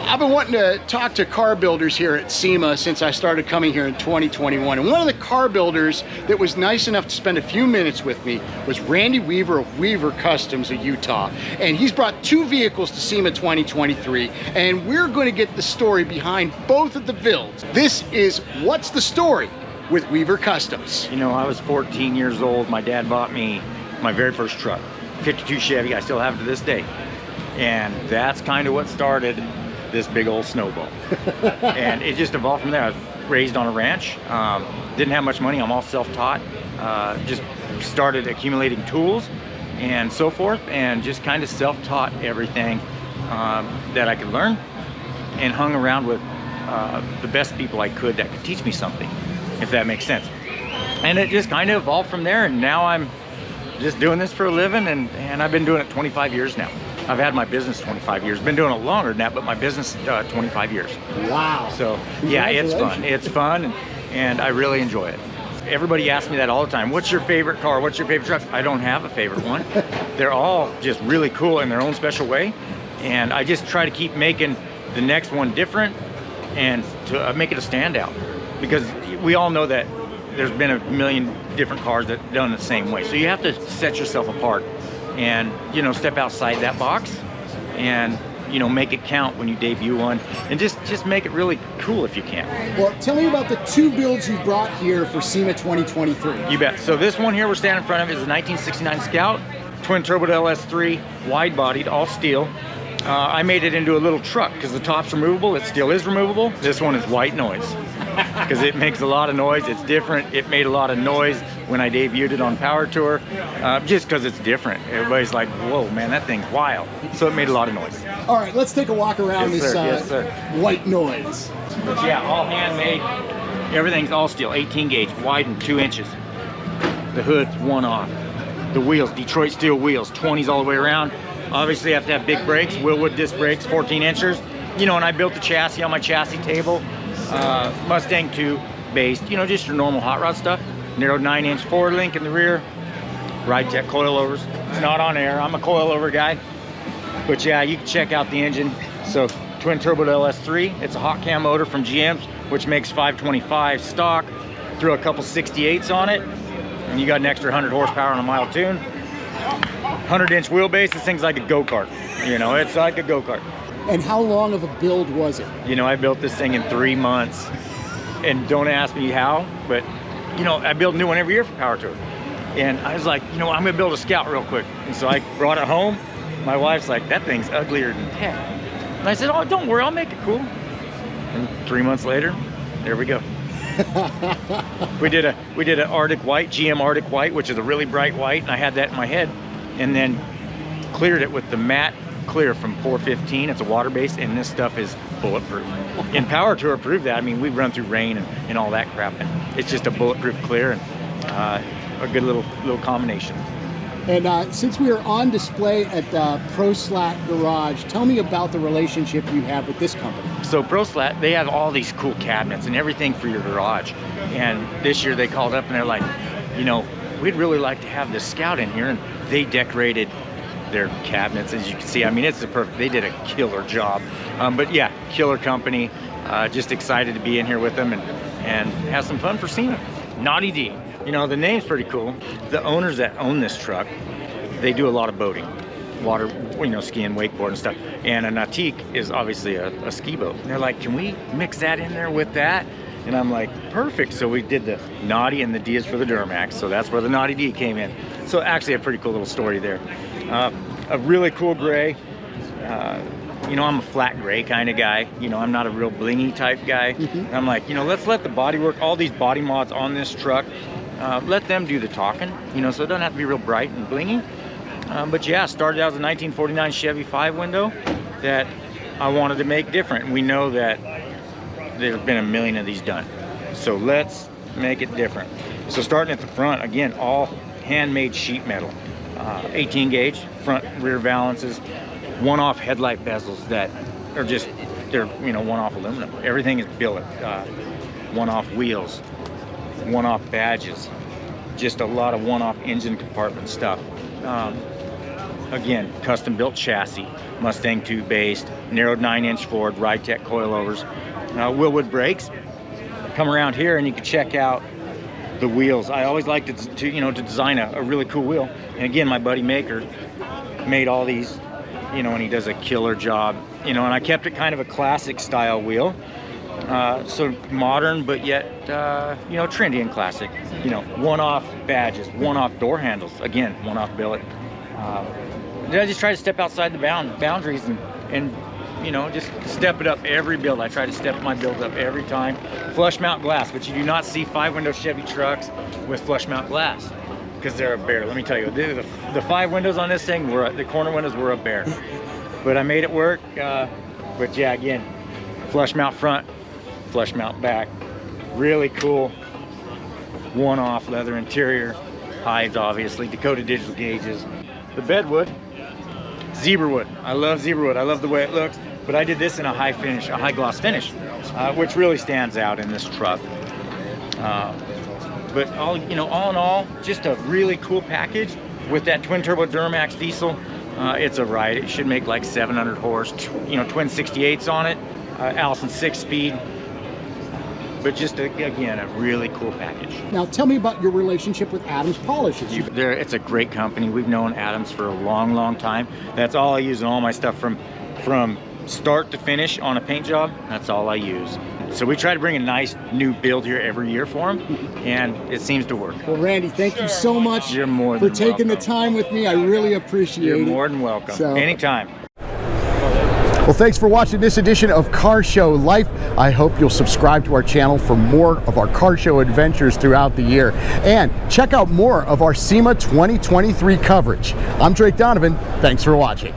I've been wanting to talk to car builders here at SEMA since I started coming here in 2021. And one of the car builders that was nice enough to spend a few minutes with me was Randy Weaver of Weaver Customs of Utah. And he's brought 2 vehicles to SEMA 2023. And we're going to get the story behind both of the builds. This is What's the Story with Weaver Customs. You know, I was 14 years old. My dad bought me my very first truck, 52 Chevy. I still have it to this day. And that's kind of what started this big old snowball. And it just evolved from there. I was raised on a ranch, didn't have much money. I'm all self-taught, just started accumulating tools and so forth, and just kind of self-taught everything that I could learn, and hung around with the best people I could that could teach me something, if that makes sense. And it just kind of evolved from there, and now I'm just doing this for a living, and I've been doing it 25 years now. I've had my business 25 years. Been doing it longer than that, but my business 25 years. Wow. So yeah, it's fun. It's fun, and I really enjoy it. Everybody asks me that all the time. What's your favorite car? What's your favorite truck? I don't have a favorite one. They're all just really cool in their own special way, and I just try to keep making the next one different and to make it a standout, because we all know that there's been a million different cars that are done the same way. So you have to set yourself apart and, you know, step outside that box and, you know, make it count when you debut one, and just make it really cool if you can. Well, tell me about the 2 builds you brought here for SEMA 2023. You bet. So this one here we're standing in front of is a 1969 Scout, twin turbo LS3, wide bodied, all steel. I made it into a little truck because the top's removable. It still is removable. This one is white noise because it makes a lot of noise. It's different. It made a lot of noise when I debuted it on Power Tour, just because it's different. Everybody's like, whoa, man, that thing's wild. So it made a lot of noise. All right, let's take a walk around Yes, this sir. Yes, sir. white noise. But yeah, all handmade. Everything's all steel, 18 gauge, widened 2 inches. The hood's one off. The wheels, Detroit steel wheels, 20s all the way around. Obviously, you have to have big brakes, Willwood disc brakes, 14 inchers. You know, and I built the chassis on my chassis table. Mustang 2 based, you know, just your normal hot rod stuff. Narrow 9-inch forward link in the rear. Ride Tech coilovers. It's not on air. I'm a coilover guy. But yeah, you can check out the engine. So twin turbo LS3. It's a hot cam motor from GM's, which makes 525 stock. Threw a couple 68s on it, and you got an extra 100 horsepower on a mile tune. 100-inch wheelbase. This thing's like a go-kart. You know, it's like a go-kart. And how long of a build was it? You know, I built this thing in 3 months, and don't ask me how, but you know, I build a new one every year for Power Tour. And I was like, you know, I'm gonna build a Scout real quick. And so I brought it home. My wife's like, that thing's uglier than heck. And I said, oh, don't worry, I'll make it cool. And 3 months later, there we go. we did an Arctic White, GM Arctic White, which is a really bright white, and I had that in my head, and then cleared it with the matte clear from 415. It's a water base, and this stuff is bulletproof. And Power Tour proved that. I mean, we run through rain and all that crap, and it's just a bulletproof clear, and a good little combination. And since we are on display at ProSlat Garage, tell me about the relationship you have with this company. So ProSlat, they have all these cool cabinets and everything for your garage. And this year they called up and they're like, you know, we'd really like to have this Scout in here. And they decorated their cabinets, as you can see. I mean, it's the perfect, they did a killer job. But yeah, killer company. Just excited to be in here with them and have some fun for SEMA. Naughty D. You know, the name's pretty cool. The owners that own this truck, they do a lot of boating, water, you know, skiing, wakeboard and stuff. And a Nautique is obviously a ski boat. And they're like, can we mix that in there with that? And I'm like, perfect. So we did the Naughty, and the D is for the Duramax. So that's where the Naughty D came in. So actually a pretty cool little story there. A really cool gray. You know, I'm a flat gray kind of guy. You know, I'm not a real blingy type guy. Mm-hmm. I'm like, you know, let's let the body work, all these body mods on this truck, let them do the talking, you know, so it doesn't have to be real bright and blingy. But yeah, started out as a 1949 Chevy 5-window that I wanted to make different. And we know that there's been a million of these done. So let's make it different. So starting at the front, again, all handmade sheet metal. 18 gauge, front rear valances, one-off headlight bezels that are just, they're, you know, one-off aluminum. Everything is billet, one-off wheels, one-off badges, just a lot of one-off engine compartment stuff. again, custom built chassis, Mustang 2 based, narrowed 9-inch Ford, Ride-Tech coilovers, Willwood brakes. Come around here and you can check out the wheels. I always like to design a really cool wheel. And again, my buddy Maker made all these, and he does a killer job, and I kept it kind of a classic style wheel. So modern, but yet, trendy and classic. One-off badges, one-off door handles, again, one-off billet. I just try to step outside the boundaries and just step it up every build. I try to step my build up every time. Flush mount glass, but you do not see 5-window Chevy trucks with flush mount glass because they're a bear. Let me tell you, the 5 windows on this thing the corner windows were a bear. But I made it work. But yeah, again, flush mount front, flush mount back. Really cool. One-off leather interior. Hides, obviously. Dakota digital gauges. The bedwood. Zebra wood. I love zebra wood. I love the way it looks, but I did this in a high finish, a high gloss finish, which really stands out in this truck. But all in all, just a really cool package with that twin turbo Duramax diesel. It's a ride. It should make like 700 horse. Twin 68s on it. Allison 6-speed. But just again, a really cool package. Now tell me about your relationship with Adams Polishes. It's a great company. We've known Adams for a long time. That's all I use in all my stuff from start to finish on a paint job. That's all I use. So we try to bring a nice new build here every year for them, and it seems to work. Well, Randy, thank you so much for taking the time with me. I really appreciate it. You're more than welcome. Anytime. Well, thanks for watching this edition of Car Show Life. I hope you'll subscribe to our channel for more of our car show adventures throughout the year. And check out more of our SEMA 2023 coverage. I'm Drake Donovan. Thanks for watching.